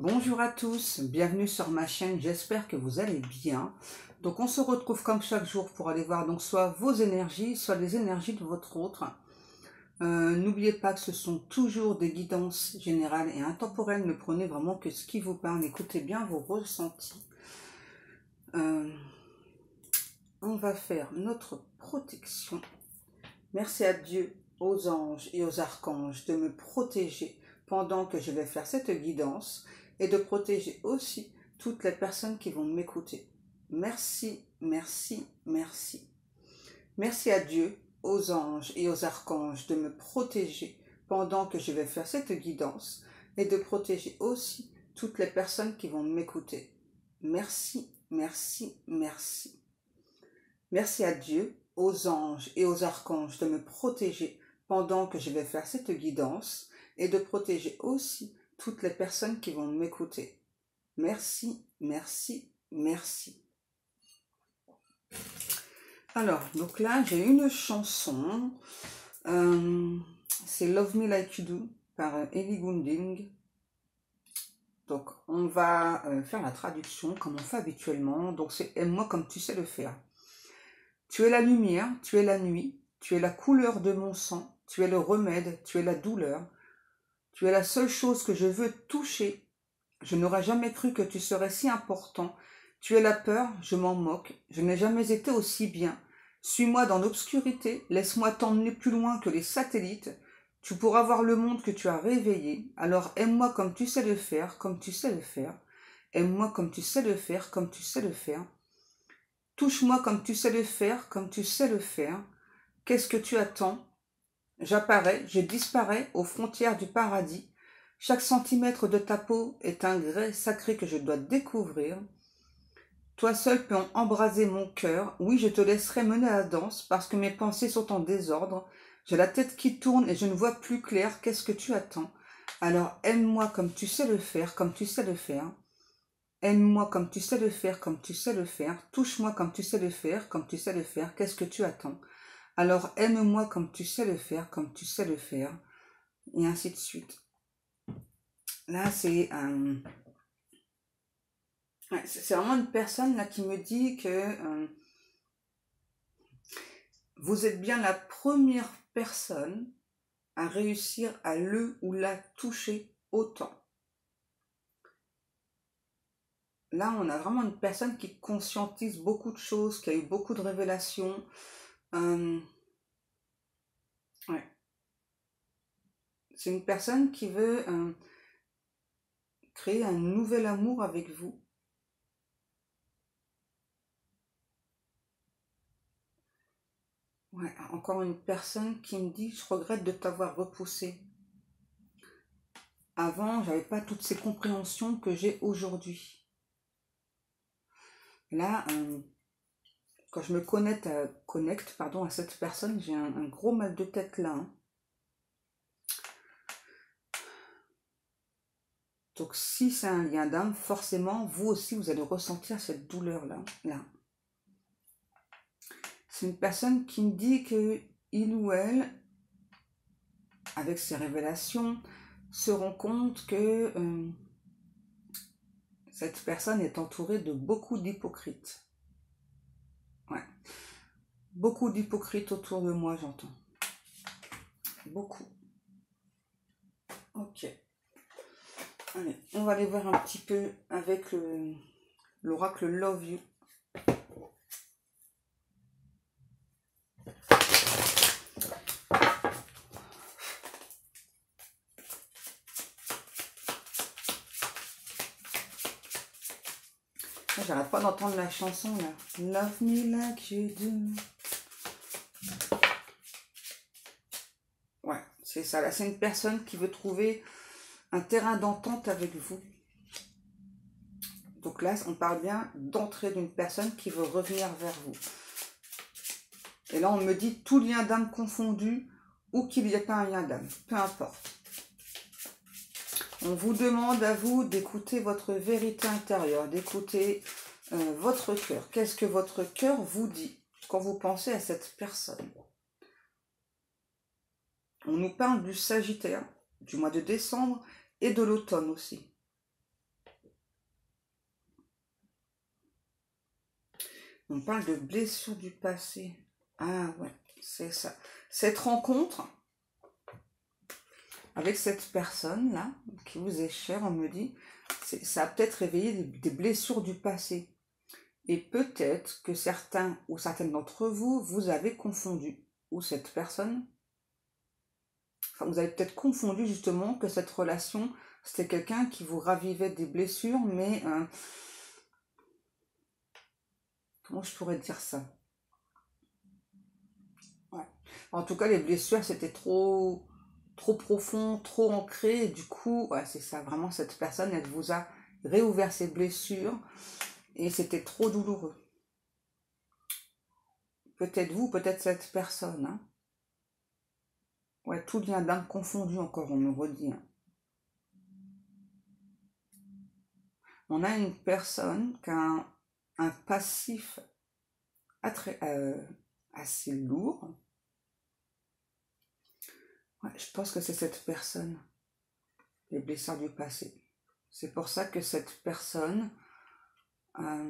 Bonjour à tous, bienvenue sur ma chaîne, j'espère que vous allez bien. Donc on se retrouve comme chaque jour pour aller voir donc soit vos énergies, soit les énergies de votre autre. N'oubliez pas que ce sont toujours des guidances générales et intemporelles, ne prenez vraiment que ce qui vous parle, écoutez bien vos ressentis. On va faire notre protection. Merci à Dieu, aux anges et aux archanges de me protéger pendant que je vais faire cette guidance et de protéger aussi toutes les personnes qui vont m'écouter. Merci, merci, merci. Merci à Dieu, aux anges et aux archanges de me protéger pendant que je vais faire cette guidance et de protéger aussi toutes les personnes qui vont m'écouter. Merci, merci, merci. Merci à Dieu, aux anges et aux archanges de me protéger pendant que je vais faire cette guidance et de protéger aussi toutes les personnes qui vont m'écouter. Merci, merci, merci. Alors, donc là, j'ai une chanson. C'est Love Me Like You Do par Ellie Goulding. Donc, on va faire la traduction comme on fait habituellement. Donc, c'est aime-moi comme tu sais le faire. Tu es la lumière, tu es la nuit, tu es la couleur de mon sang, tu es le remède, tu es la douleur. Tu es la seule chose que je veux toucher. Je n'aurais jamais cru que tu serais si important. Tu es la peur, je m'en moque. Je n'ai jamais été aussi bien. Suis-moi dans l'obscurité, laisse-moi t'emmener plus loin que les satellites. Tu pourras voir le monde que tu as réveillé. Alors aime-moi comme tu sais le faire, comme tu sais le faire. Aime-moi comme tu sais le faire, comme tu sais le faire. Touche-moi comme tu sais le faire, comme tu sais le faire. Qu'est-ce que tu attends? J'apparais, je disparais aux frontières du paradis. Chaque centimètre de ta peau est un grès sacré que je dois découvrir. Toi seul peux embraser mon cœur. Oui, je te laisserai mener la danse parce que mes pensées sont en désordre. J'ai la tête qui tourne et je ne vois plus clair. Qu'est-ce que tu attends? Alors aime-moi comme tu sais le faire, comme tu sais le faire. Aime-moi comme tu sais le faire, comme tu sais le faire. Touche-moi comme tu sais le faire, comme tu sais le faire. Qu'est-ce que tu attends? Alors aime-moi comme tu sais le faire, comme tu sais le faire. Et ainsi de suite. Là, c'est vraiment une personne là qui me dit que vous êtes bien la première personne à réussir à le ou la toucher autant. Là, on a vraiment une personne qui conscientise beaucoup de choses, qui a eu beaucoup de révélations. Ouais. C'est une personne qui veut créer un nouvel amour avec vous. Ouais, encore une personne qui me dit « Je regrette de t'avoir repoussé. Avant, j'avais pas toutes ces compréhensions que j'ai aujourd'hui. » Là, quand je me connecte à cette personne, j'ai un gros mal de tête là. Hein. Donc si c'est un lien d'âme, forcément, vous aussi, vous allez ressentir cette douleur-là. Là. C'est une personne qui me dit que il ou elle, avec ses révélations, se rend compte que cette personne est entourée de beaucoup d'hypocrites. Ouais. Beaucoup d'hypocrites autour de moi, j'entends. Beaucoup. Ok. Allez, on va aller voir un petit peu avec l'oracle Love You. J'arrête pas d'entendre la chanson là. Love me like you do. Ouais, c'est ça. Là, c'est une personne qui veut trouver un terrain d'entente avec vous. Donc là, on parle bien d'entrée d'une personne qui veut revenir vers vous. Et là, on me dit tout lien d'âme confondu ou qu'il n'y ait pas un lien d'âme. Peu importe. On vous demande à vous d'écouter votre vérité intérieure, d'écouter votre cœur. Qu'est-ce que votre cœur vous dit quand vous pensez à cette personne? On nous parle du Sagittaire, du mois de décembre et de l'automne aussi. On parle de blessures du passé. Ah ouais, c'est ça. Cette rencontre avec cette personne-là, qui vous est chère, on me dit, ça a peut-être réveillé des blessures du passé. Et peut-être que certains ou certaines d'entre vous, vous avez confondu. Ou cette personne, enfin vous avez peut-être confondu justement que cette relation, c'était quelqu'un qui vous ravivait des blessures, mais comment je pourrais dire ça? Ouais. En tout cas, les blessures, c'était trop profond, trop ancré, et du coup, ouais, c'est ça, vraiment, cette personne, elle vous a réouvert ses blessures, et c'était trop douloureux. Peut-être vous, peut-être cette personne, hein. Ouais, tout vient d'âme confondu encore, on me redit, hein. On a une personne qui a un passif assez lourd. Ouais, je pense que c'est cette personne, les blessures du passé. C'est pour ça que cette personne a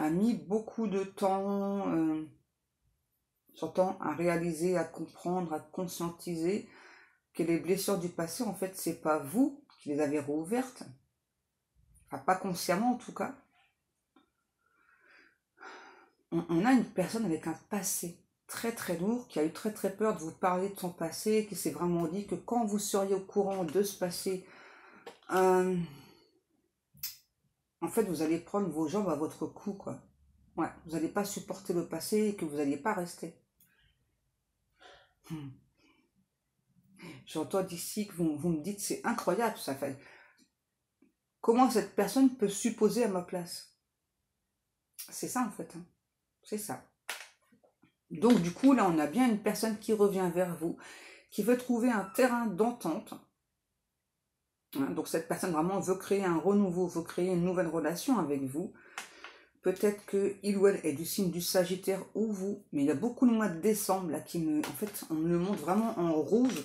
mis beaucoup de temps, à réaliser, à comprendre, à conscientiser que les blessures du passé, en fait, c'est pas vous qui les avez rouvertes. Enfin, pas consciemment en tout cas. On a une personne avec un passé très très lourd, qui a eu très très peur de vous parler de son passé, qui s'est vraiment dit que quand vous seriez au courant de ce passé, en fait vous allez prendre vos jambes à votre cou, quoi. Ouais, vous n'allez pas supporter le passé et que vous n'alliez pas rester. J'entends d'ici que vous me dites, c'est incroyable, ça fait. Comment cette personne peut supposer à ma place? C'est ça en fait, hein. C'est ça. Donc du coup, là, on a bien une personne qui revient vers vous, qui veut trouver un terrain d'entente. Hein, donc cette personne vraiment veut créer un renouveau, veut créer une nouvelle relation avec vous. Peut-être qu'il ou elle est du signe du Sagittaire ou vous, mais il y a beaucoup le mois de décembre là qui me... En fait, on me le montre vraiment en rouge.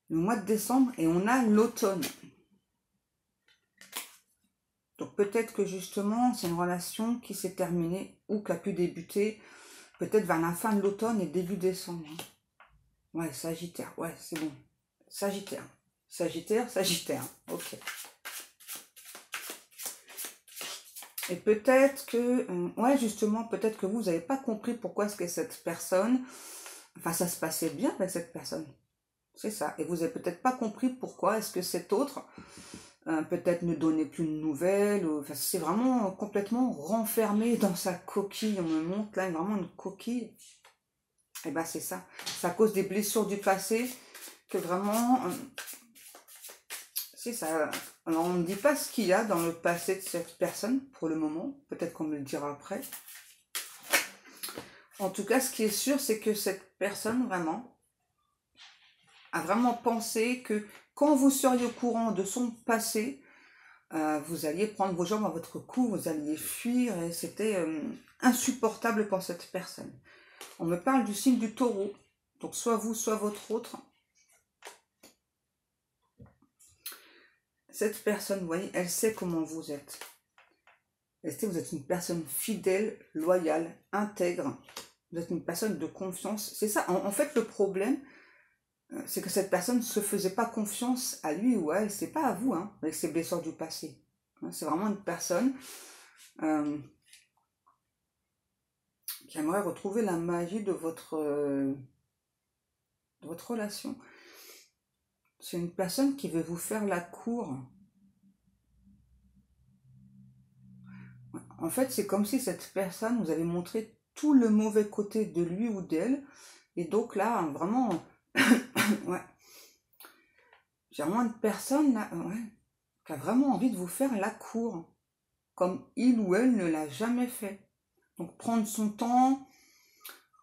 Le mois de décembre et on a l'automne. Donc peut-être que justement, c'est une relation qui s'est terminée ou qui a pu débuter peut-être vers la fin de l'automne et début décembre. Ouais, Sagittaire, ouais, c'est bon. Sagittaire. Sagittaire, Sagittaire. Ok. Et peut-être que, ouais, justement, peut-être que vous n'avez pas compris pourquoi est-ce que cette personne, enfin, ça se passait bien avec cette personne. C'est ça. Et vous n'avez peut-être pas compris pourquoi est-ce que cet autre, peut-être ne donnait plus de nouvelles. Enfin, c'est vraiment complètement renfermé dans sa coquille. On me montre là vraiment une coquille. Et ben c'est ça. C'est à cause des blessures du passé que vraiment, c'est ça. Alors on ne dit pas ce qu'il y a dans le passé de cette personne pour le moment. Peut-être qu'on me le dira après. En tout cas, ce qui est sûr, c'est que cette personne vraiment a vraiment pensé que quand vous seriez au courant de son passé, vous alliez prendre vos jambes à votre cou, vous alliez fuir et c'était insupportable pour cette personne. On me parle du signe du Taureau, donc soit vous, soit votre autre. Cette personne, vous voyez, elle sait comment vous êtes. Vous êtes une personne fidèle, loyale, intègre. Vous êtes une personne de confiance. C'est ça, en fait, le problème, c'est que cette personne ne se faisait pas confiance à lui ou à elle. C'est pas à vous, hein, avec ses blessures du passé. C'est vraiment une personne qui aimerait retrouver la magie de votre relation. C'est une personne qui veut vous faire la cour. En fait, c'est comme si cette personne vous avait montré tout le mauvais côté de lui ou d'elle. Et donc là, vraiment, ouais. J'ai vraiment une personne là, ouais, qui a vraiment envie de vous faire la cour. Comme il ou elle ne l'a jamais fait. Donc prendre son temps.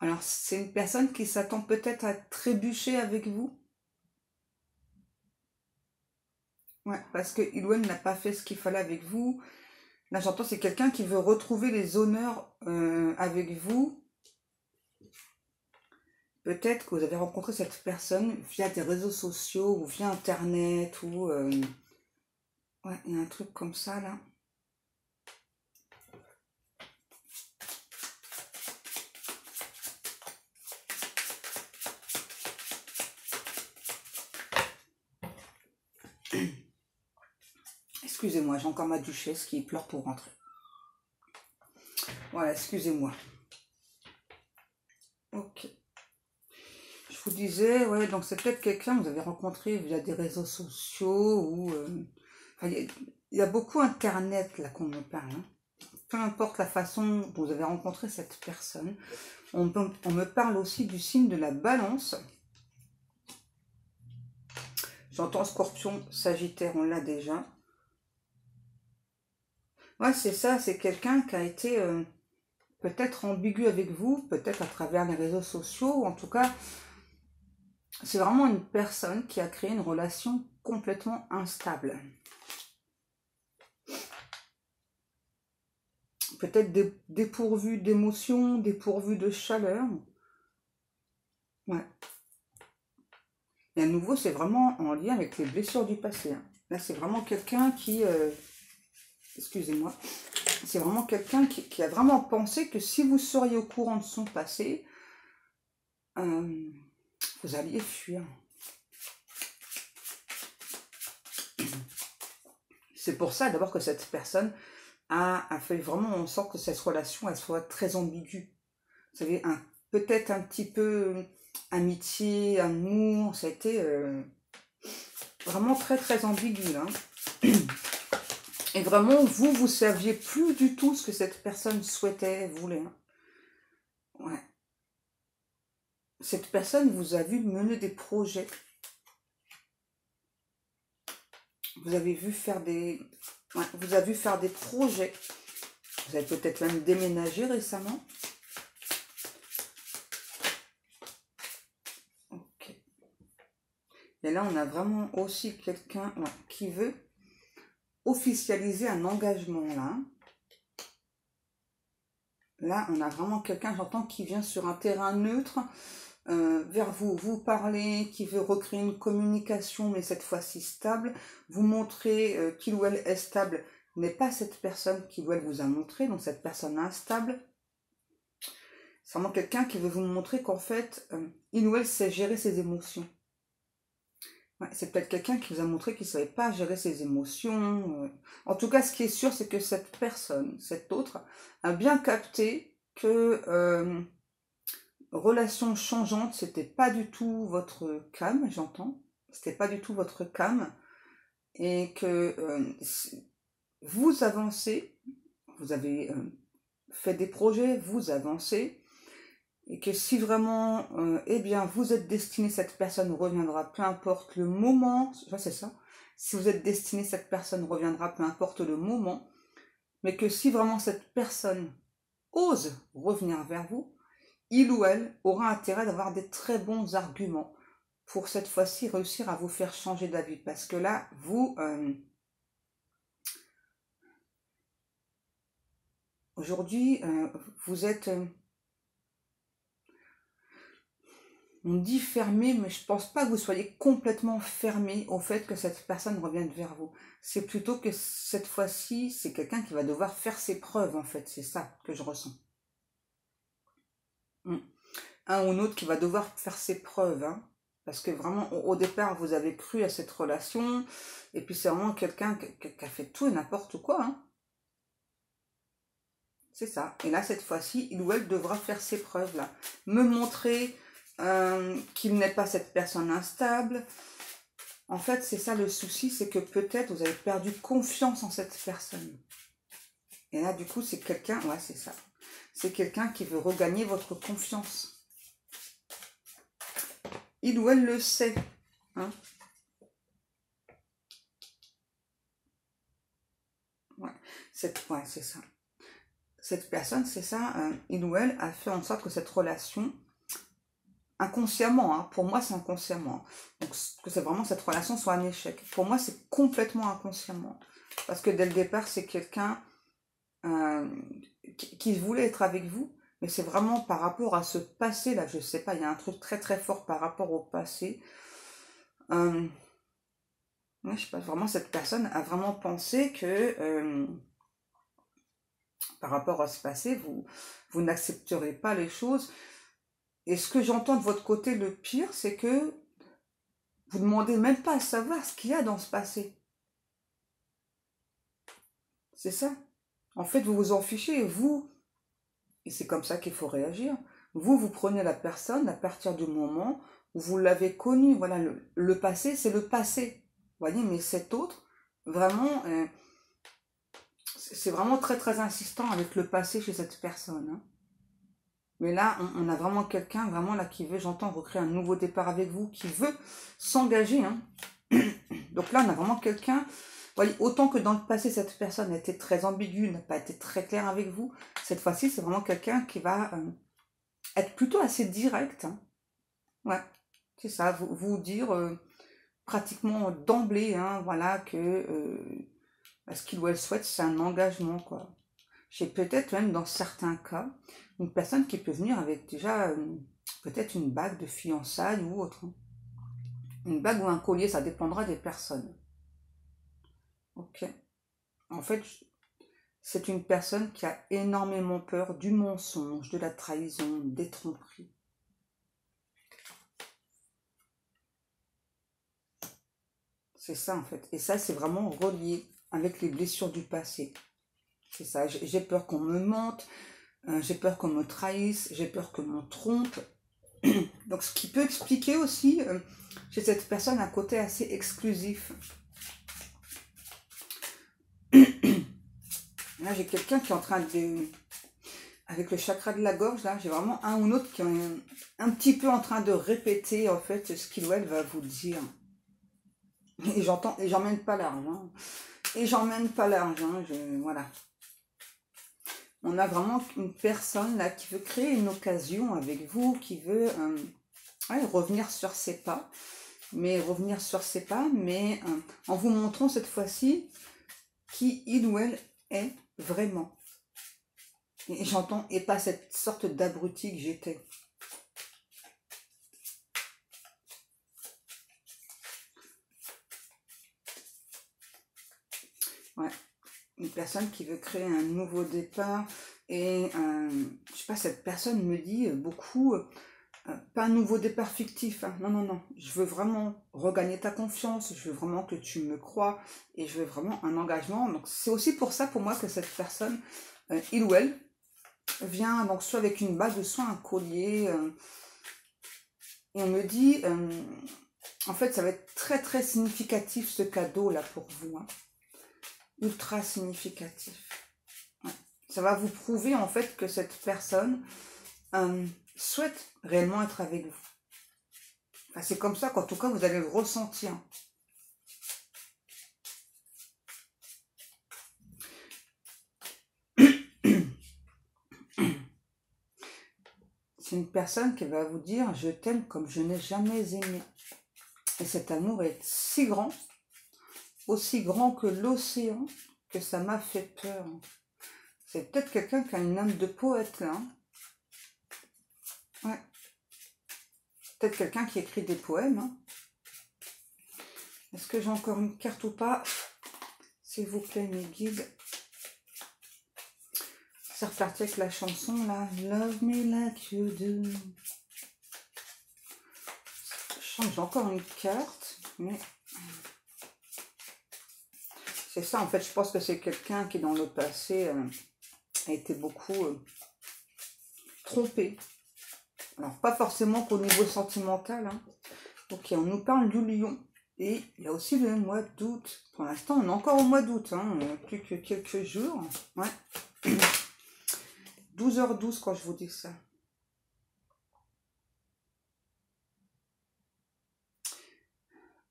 Alors c'est une personne qui s'attend peut-être à trébucher avec vous. Ouais, parce que il ou elle n'a pas fait ce qu'il fallait avec vous. Là j'entends c'est quelqu'un qui veut retrouver les honneurs avec vous. Peut-être que vous avez rencontré cette personne via des réseaux sociaux ou via internet ou... ouais, il y a un truc comme ça là. excusez-moi, j'ai encore ma duchesse qui pleure pour rentrer. Voilà, excusez-moi. Ok. Je vous disais, ouais, donc c'est peut-être quelqu'un que vous avez rencontré via des réseaux sociaux ou... enfin, il y a beaucoup Internet là qu'on me parle. Hein. Peu importe la façon dont vous avez rencontré cette personne. On me parle aussi du signe de la balance. J'entends Scorpion, Sagittaire, on l'a déjà. Ouais, c'est ça, c'est quelqu'un qui a été peut-être ambigu avec vous, peut-être à travers les réseaux sociaux, ou en tout cas, c'est vraiment une personne qui a créé une relation complètement instable. Peut-être dépourvu d'émotions, dépourvu de chaleur. Ouais. Et à nouveau, c'est vraiment en lien avec les blessures du passé. Hein. Là, c'est vraiment quelqu'un qui... excusez-moi. C'est vraiment quelqu'un qui a vraiment pensé que si vous seriez au courant de son passé, vous alliez fuir. C'est pour ça d'abord que cette personne a fait vraiment en sorte que cette relation elle soit très ambiguë. Vous savez, peut-être un petit peu amitié, amour, ça a été vraiment très très ambigu. Hein. Et vraiment, vous saviez plus du tout ce que cette personne souhaitait, voulait. Hein. Ouais. Cette personne vous a vu mener des projets. Vous avez vu faire des... Ouais, vous avez vu faire des projets. Vous avez peut-être même déménagé récemment. Ok. Et là, on a vraiment aussi quelqu'un qui veut officialiser un engagement, là. Là, on a vraiment quelqu'un, j'entends, qui vient sur un terrain neutre, vers vous parler, qui veut recréer une communication, mais cette fois-ci stable, vous montrer qu'il ou elle est stable, n'est pas cette personne qui ou elle vous a montré, donc cette personne instable. C'est vraiment quelqu'un qui veut vous montrer qu'en fait, il ou elle sait gérer ses émotions. Ouais, c'est peut-être quelqu'un qui vous a montré qu'il ne savait pas gérer ses émotions. En tout cas, ce qui est sûr, c'est que cette personne, cet autre, a bien capté que relation changeante, c'était pas du tout votre cam, j'entends. C'était pas du tout votre cam. Et que vous avancez, vous avez fait des projets, vous avancez. Et que si vraiment, eh bien, vous êtes destiné, cette personne reviendra, peu importe le moment, c'est ça, si vous êtes destiné, cette personne reviendra, peu importe le moment, mais que si vraiment cette personne ose revenir vers vous, il ou elle aura intérêt d'avoir des très bons arguments pour cette fois-ci réussir à vous faire changer d'avis, parce que là, vous, aujourd'hui, vous êtes... on dit fermé, mais je pense pas que vous soyez complètement fermé au fait que cette personne revienne vers vous. C'est plutôt que cette fois-ci, c'est quelqu'un qui va devoir faire ses preuves, en fait. C'est ça que je ressens. Un ou l'autre qui va devoir faire ses preuves, hein. Parce que vraiment, au départ, vous avez cru à cette relation, et puis c'est vraiment quelqu'un qui a fait tout et n'importe quoi, hein. C'est ça. Et là, cette fois-ci, il ou elle devra faire ses preuves, là. Me montrer qu'il n'est pas cette personne instable. En fait, c'est ça le souci, c'est que peut-être vous avez perdu confiance en cette personne. Et là, du coup, c'est quelqu'un, ouais, c'est ça. C'est quelqu'un qui veut regagner votre confiance. Il ou elle le sait. Hein. Ouais, c'est ça. Cette personne, c'est ça, il ou elle a fait en sorte que cette relation, inconsciemment, hein, pour moi c'est inconsciemment, donc que c'est vraiment cette relation soit un échec. Pour moi c'est complètement inconsciemment, parce que dès le départ c'est quelqu'un qui voulait être avec vous, mais c'est vraiment par rapport à ce passé là, je sais pas, il y a un truc très très fort par rapport au passé. Ouais, je sais pas, vraiment cette personne a vraiment pensé que par rapport à ce passé, vous n'accepterez pas les choses. Et ce que j'entends de votre côté, le pire, c'est que vous ne demandez même pas à savoir ce qu'il y a dans ce passé. C'est ça. En fait, vous vous en fichez, vous, et c'est comme ça qu'il faut réagir. Vous prenez la personne à partir du moment où vous l'avez connue. Voilà, le passé, c'est le passé. Vous voyez, mais cet autre, vraiment, c'est vraiment très très insistant avec le passé chez cette personne. Hein. Mais là, on a vraiment quelqu'un, vraiment là, qui veut, j'entends, recréer un nouveau départ avec vous, qui veut s'engager. Hein. Donc là, on a vraiment quelqu'un, voyez, autant que dans le passé, cette personne a été très ambiguë, n'a pas été très claire avec vous, cette fois-ci, c'est vraiment quelqu'un qui va être plutôt assez direct. Hein. Ouais, c'est ça, vous dire pratiquement d'emblée, hein, voilà, que ce qu'il ou elle souhaite, c'est un engagement, quoi. J'ai peut-être même dans certains cas, une personne qui peut venir avec déjà peut-être une bague de fiançailles ou autre. Hein. Une bague ou un collier, ça dépendra des personnes. Ok. En fait, c'est une personne qui a énormément peur du mensonge, de la trahison, des tromperies. C'est ça en fait. Et ça, c'est vraiment relié avec les blessures du passé. C'est ça. J'ai peur qu'on me mente, j'ai peur qu'on me trahisse, j'ai peur qu'on me trompe. Donc, ce qui peut expliquer aussi chez cette personne un côté assez exclusif. Là, j'ai quelqu'un qui est en train de... Avec le chakra de la gorge, là, j'ai vraiment un ou l'autre qui est un petit peu en train de répéter, en fait, ce qu'il ou elle va vous dire. Et j'entends, et j'emmène pas l'argent. Et j'emmène pas l'argent, voilà. On a vraiment une personne, là, qui veut créer une occasion avec vous, qui veut revenir sur ses pas. Mais revenir sur ses pas, mais en vous montrant cette fois-ci qui il ou elle est vraiment. Et j'entends, et pas cette sorte d'abruti que j'étais. Ouais, une personne qui veut créer un nouveau départ. Et, je sais pas, cette personne me dit beaucoup, pas un nouveau départ fictif. Hein. Non, non, non. Je veux vraiment regagner ta confiance. Je veux vraiment que tu me crois. Et je veux vraiment un engagement. Donc, c'est aussi pour ça, pour moi, que cette personne, il ou elle, vient donc soit avec une bague, soit un collier. Et on me dit, en fait, ça va être très, très significatif, ce cadeau-là, pour vous. Hein. Ultra significatif. Ouais. Ça va vous prouver, en fait, que cette personne souhaite réellement être avec vous. Enfin, c'est comme ça qu'en tout cas, vous allez le ressentir. C'est une personne qui va vous dire « Je t'aime comme je n'ai jamais aimé ». Et cet amour est si grand, aussi grand que l'océan, que ça m'a fait peur. C'est peut-être quelqu'un qui a une âme de poète, là. Hein. Ouais. Peut-être quelqu'un qui écrit des poèmes. Hein. Est-ce que j'ai encore une carte ou pas? S'il vous plaît, mes guides. C'est reparti avec la chanson, là. Love me like you do. Je sens que j'ai encore une carte, mais... C'est ça, en fait, je pense que c'est quelqu'un qui, dans le passé, a été beaucoup trompé. Alors, pas forcément qu'au niveau sentimental. Hein. Ok, on nous parle du lion. Et il y a aussi le mois d'août. Pour l'instant, on est encore au mois d'août. Hein, plus que quelques jours. Ouais. 12h12 quand je vous dis ça.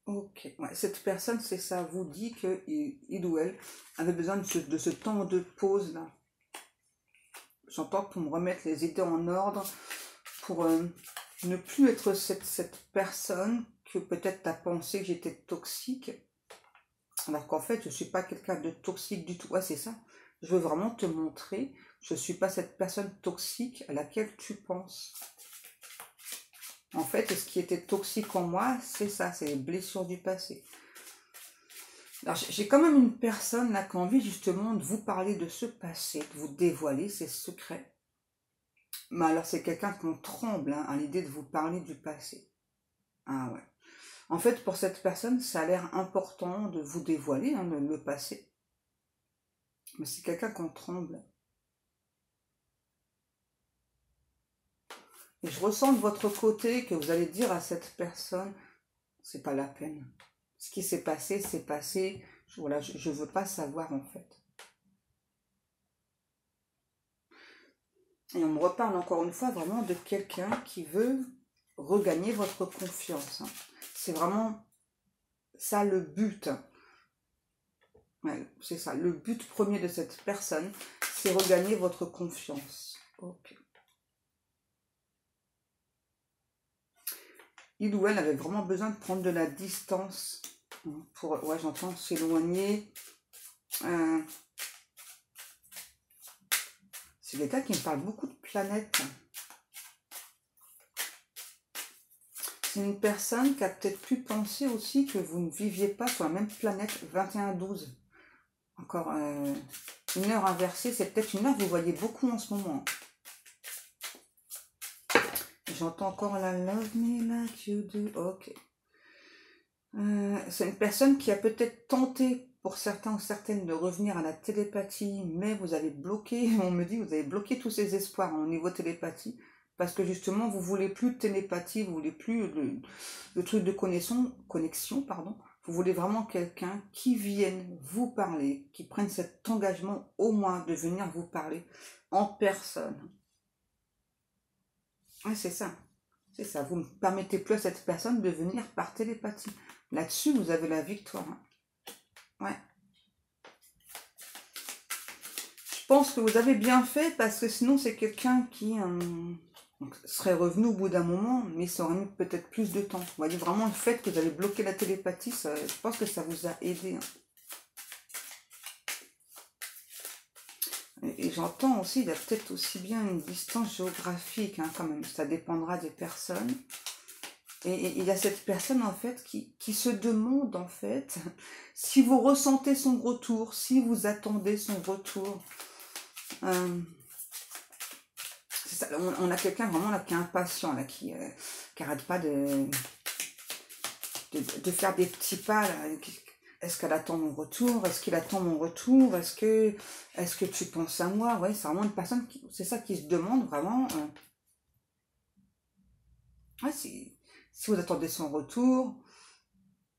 Ok, ouais, cette personne, c'est ça, vous dit que il ou elle avait besoin de ce temps de pause là. J'entends pour me remettre les idées en ordre, pour ne plus être cette personne que peut-être tu as pensé que j'étais toxique, alors qu'en fait, je ne suis pas quelqu'un de toxique du tout. Ouais, c'est ça. Je veux vraiment te montrer, je ne suis pas cette personne toxique à laquelle tu penses. En fait, ce qui était toxique en moi, c'est ça, c'est les blessures du passé. Alors, j'ai quand même une personne là qui a envie justement de vous parler de ce passé, de vous dévoiler ses secrets. Mais alors, c'est quelqu'un qu'on tremble hein, à l'idée de vous parler du passé. Ah ouais. En fait, pour cette personne, ça a l'air important de vous dévoiler hein, le passé. Mais c'est quelqu'un qu'on tremble. Et je ressens de votre côté que vous allez dire à cette personne, c'est pas la peine. Ce qui s'est passé, c'est passé. Voilà, je veux pas savoir en fait. Et on me reparle encore une fois vraiment de quelqu'un qui veut regagner votre confiance. C'est vraiment ça le but. Ouais, c'est ça, le but premier de cette personne, c'est regagner votre confiance. Ok. Il ou elle avait vraiment besoin de prendre de la distance pour, ouais, j'entends, s'éloigner. C'est quelqu'un qui me parle beaucoup de planètes. C'est une personne qui a peut-être pu penser aussi que vous ne viviez pas sur la même planète 21-12. Encore une heure inversée, c'est peut-être une heure que vous voyez beaucoup en ce moment. J'entends encore la love me like you do. Ok. C'est une personne qui a peut-être tenté pour certains ou certaines de revenir à la télépathie, mais vous avez bloqué, on me dit, vous avez bloqué tous ces espoirs au niveau télépathie, parce que justement, vous voulez plus de télépathie, vous voulez plus le truc de connexion, pardon. Vous voulez vraiment quelqu'un qui vienne vous parler, qui prenne cet engagement au moins de venir vous parler en personne. Ouais, c'est ça. C'est ça. Vous ne permettez plus à cette personne de venir par télépathie. Là-dessus, vous avez la victoire. Ouais. Je pense que vous avez bien fait parce que sinon, c'est quelqu'un qui serait revenu au bout d'un moment, mais ça aurait mis peut-être plus de temps. Vous voyez, vraiment, le fait que vous avez bloqué la télépathie, je pense que ça vous a aidé. Et j'entends aussi, il y a peut-être aussi bien une distance géographique, quand même. Ça dépendra des personnes. Et il y a cette personne, en fait, qui se demande, en fait, si vous ressentez son retour, si vous attendez son retour. C'est ça, on a quelqu'un vraiment là qui est impatient, là, qui n'arrête pas de faire des petits pas. Là. Est-ce qu'elle attend mon retour? Est-ce qu'il attend mon retour? Est-ce que tu penses à moi? Ouais, c'est vraiment une personne, c'est ça qui se demande vraiment. Ouais, si vous attendez son retour,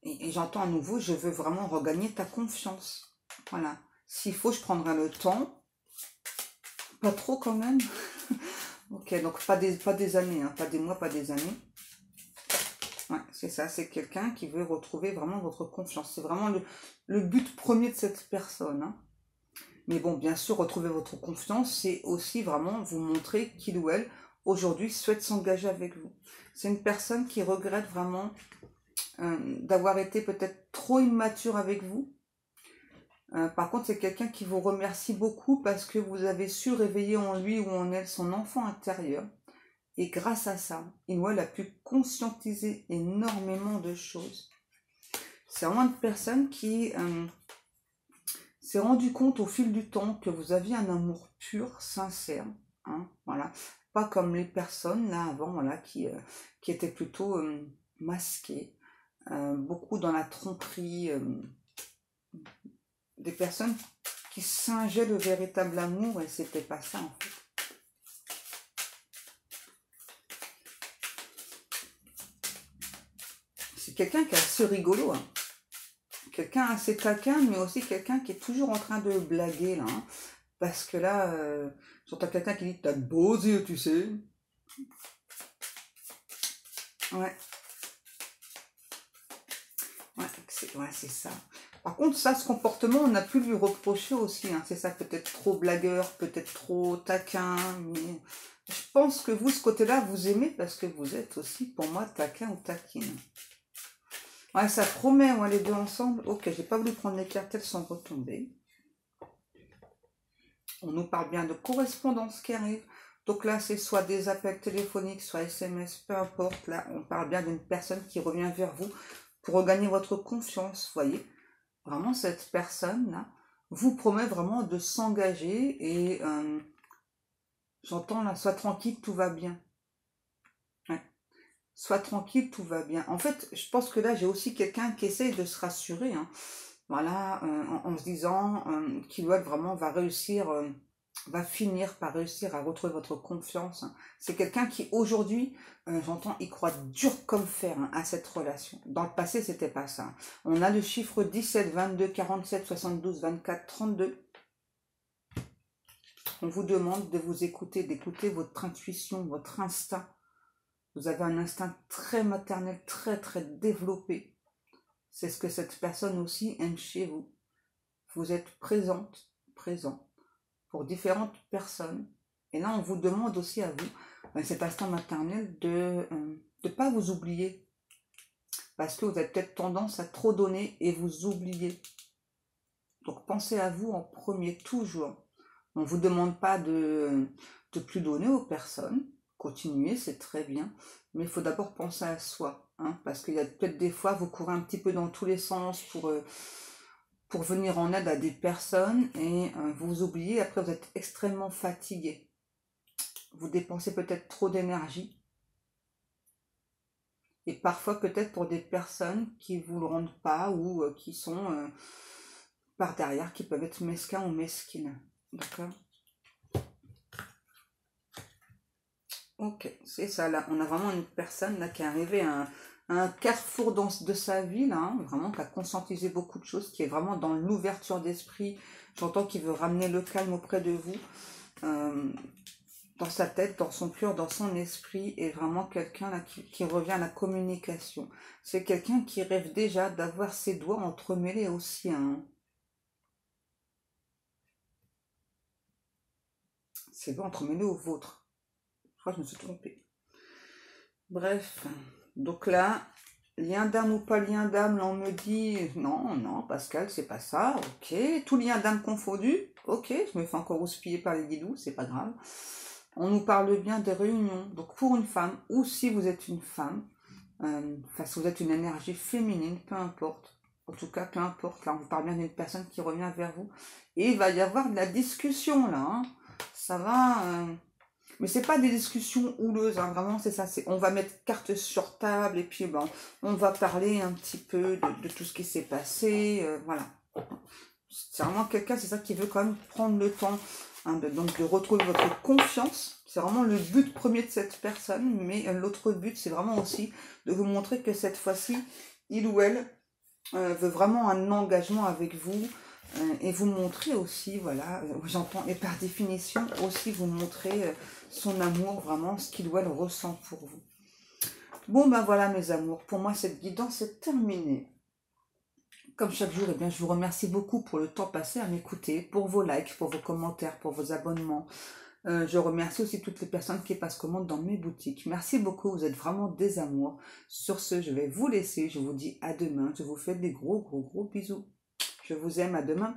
et j'entends à nouveau, je veux vraiment regagner ta confiance. Voilà. S'il faut, je prendrai le temps. Pas trop quand même. Ok, donc pas des années, pas des mois, pas des années. Ouais, c'est ça, c'est quelqu'un qui veut retrouver vraiment votre confiance. C'est vraiment le but premier de cette personne. Mais bon, bien sûr, retrouver votre confiance, c'est aussi vraiment vous montrer qu'il ou elle, aujourd'hui, souhaite s'engager avec vous. C'est une personne qui regrette vraiment d'avoir été peut-être trop immature avec vous. Par contre, c'est quelqu'un qui vous remercie beaucoup parce que vous avez su réveiller en lui ou en elle son enfant intérieur. Et grâce à ça, il ou elle a pu conscientiser énormément de choses. C'est vraiment une personne qui s'est rendu compte au fil du temps que vous aviez un amour pur, sincère. Voilà. Pas comme les personnes là avant, voilà, qui étaient plutôt masquées. Beaucoup dans la tromperie. Des personnes qui singeaient le véritable amour et c'était pas ça en fait. C'est quelqu'un qui est assez rigolo, quelqu'un assez taquin, mais aussi quelqu'un qui est toujours en train de blaguer là, parce que là, j'entends quelqu'un qui dit t'as de beaux yeux, tu sais. Ouais, c'est ça. Par contre, ça, ce comportement, on a pu lui reprocher aussi. C'est ça, peut-être trop blagueur, peut-être trop taquin. Mais je pense que vous, ce côté-là, vous aimez parce que vous êtes aussi, pour moi, taquin ou taquine. Ouais, ça promet, ouais, les deux ensemble. Ok, j'ai pas voulu prendre les cartes, elles sont retombées. On nous parle bien de correspondance qui arrive. Donc là, c'est soit des appels téléphoniques, soit SMS, peu importe. Là, on parle bien d'une personne qui revient vers vous pour regagner votre confiance, vous voyez. Vraiment, cette personne-là vous promet vraiment de s'engager et j'entends là, sois tranquille, tout va bien. Ouais. Sois tranquille, tout va bien. En fait, je pense que là, j'ai aussi quelqu'un qui essaye de se rassurer. voilà, en se disant qu'il doit vraiment va réussir, va finir par réussir à retrouver votre confiance. C'est quelqu'un qui aujourd'hui, j'entends, il croit dur comme fer à cette relation. Dans le passé, c'était pas ça. On a le chiffre 17, 22, 47, 72, 24, 32. On vous demande de vous écouter, d'écouter votre intuition, votre instinct. Vous avez un instinct très maternel, très très développé. C'est ce que cette personne aussi aime chez vous. Vous êtes présente, présent pour différentes personnes. Et là, on vous demande aussi à vous, cet instinct maternel, de ne pas vous oublier. Parce que vous avez peut-être tendance à trop donner et vous oublier. Donc pensez à vous en premier, toujours. On ne vous demande pas de plus donner aux personnes. Continuez, c'est très bien. Mais il faut d'abord penser à soi. Hein, parce qu'il y a peut-être des fois, vous courez un petit peu dans tous les sens pour venir en aide à des personnes et vous vous oubliez. Après, vous êtes extrêmement fatigué. Vous dépensez peut-être trop d'énergie. Et parfois, peut-être pour des personnes qui ne vous le rendent pas ou qui sont par derrière, qui peuvent être mesquins ou mesquines. D'accord? Ok, c'est ça là. On a vraiment une personne là qui est arrivée à un carrefour de sa vie, là, hein, vraiment qui a conscientisé beaucoup de choses, qui est vraiment dans l'ouverture d'esprit. J'entends qu'il veut ramener le calme auprès de vous, dans sa tête, dans son cœur, dans son esprit, et vraiment quelqu'un là qui revient à la communication. C'est quelqu'un qui rêve déjà d'avoir ses doigts entremêlés aux siens. Ses doigts entremêlés aux vôtres. Je crois que je me suis trompée. Bref, donc là, lien d'âme ou pas lien d'âme, là on me dit, non, non, Pascal, c'est pas ça, ok, tout lien d'âme confondu, ok, je me fais encore houspiller par les guidous, c'est pas grave. On nous parle bien des réunions, donc pour une femme, ou si vous êtes une femme, si vous êtes une énergie féminine, peu importe, en tout cas, peu importe, là on vous parle bien d'une personne qui revient vers vous, et il va y avoir de la discussion là, hein. Ça va... Mais c'est pas des discussions houleuses, hein, vraiment c'est ça. On va mettre carte sur table et puis bon, on va parler un petit peu de tout ce qui s'est passé, voilà. C'est vraiment quelqu'un, c'est ça qui veut quand même prendre le temps, hein, donc de retrouver votre confiance. C'est vraiment le but premier de cette personne, mais l'autre but c'est vraiment aussi de vous montrer que cette fois-ci, il ou elle veut vraiment un engagement avec vous. Et vous montrer aussi, voilà, j'entends, et par définition aussi vous montrer son amour, vraiment ce qu'il ou elle ressent pour vous. Bon ben voilà mes amours, pour moi cette guidance est terminée. Comme chaque jour, eh bien, je vous remercie beaucoup pour le temps passé à m'écouter, pour vos likes, pour vos commentaires, pour vos abonnements. Je remercie aussi toutes les personnes qui passent commande dans mes boutiques. Merci beaucoup, vous êtes vraiment des amours. Sur ce, je vais vous laisser, je vous dis à demain, je vous fais des gros bisous. Je vous aime, à demain.